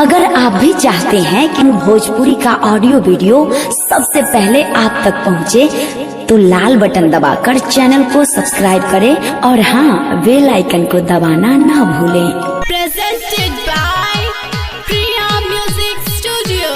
अगर आप भी चाहते हैं कि भोजपुरी का ऑडियो वीडियो सबसे पहले आप तक पहुंचे, तो लाल बटन दबाकर चैनल को सब्सक्राइब करें और हाँ, बेल आइकन को दबाना ना भूलें। Presented by Priya Music Studio.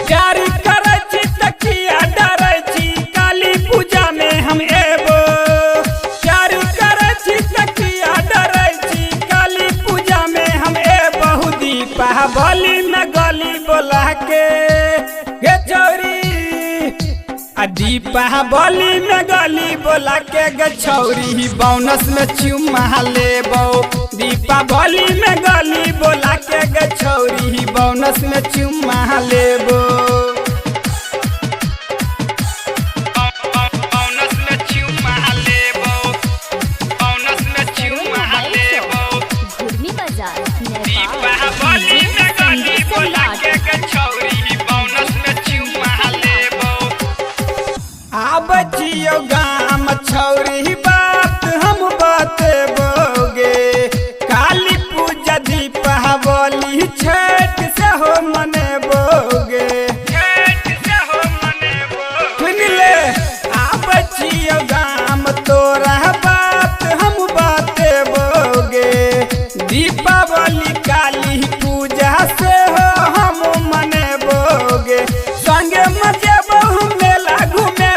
प्यारी करैची तकिया डरैची काली पूजा में हम एबो। प्यारी करैची तकिया डरैची काली पूजा में हम एबो। दीपावली में गली बोला के गे छौरी, दीपावली में गली बोला के गे छौरी बोनस में चुम्मा लेबो। दीपावली में गली बोला के गे छौरी बोनस में चुम्मा लेबो। बचियो गाम छौरी बात हम बतेबोगे। काली पूजा दीपावली छठ से हो मनेबोगे। सुन ले बचियो गाम तोरा बात हम बतेबोगे। दीपावली काली पूजा से हो हम मनेबोगे। संगे मजेबो मेला घूमे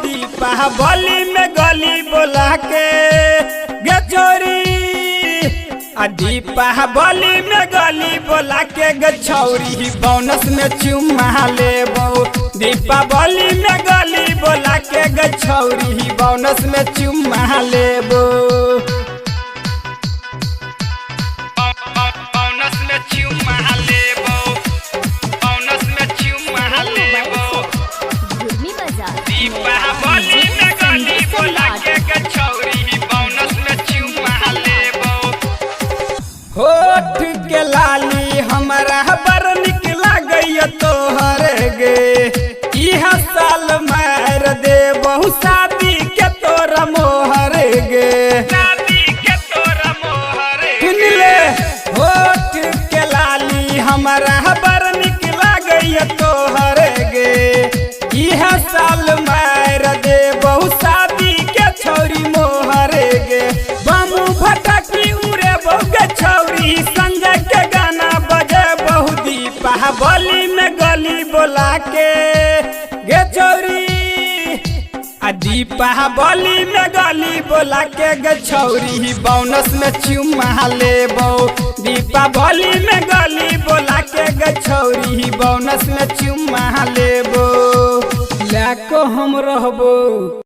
दीपावली में गली बोला के गे छौरी, दीपावली में गली बोला के गे छौरी बोनस में चुम्मा लेबो। दीपावली में गली बोला के गे छौरी बोनस में चुम्मा लेबो। होठ के लाली हमारा बड़ निक लागैया तोहर गे। इह साल मार दे बहु शादी के तोरा मोहर गे। सुन ले होठ के लाली हमारा बड़ निक लागैया तोहर गे। इह साल मार दे बहु शादी के छौरी मोहर गे। बम फटकी उड़े बहु छौरी संजय के गाना बजे बहु। दीपावली में गली बोला के गे छौरी, दीपावली में गली बोला के गे छौरी बोनस में चुम्मा लेबो। दीपावली में गली बोला के गे छौरी बोनस में चुम्मा लेबो। लाको हम रहबो।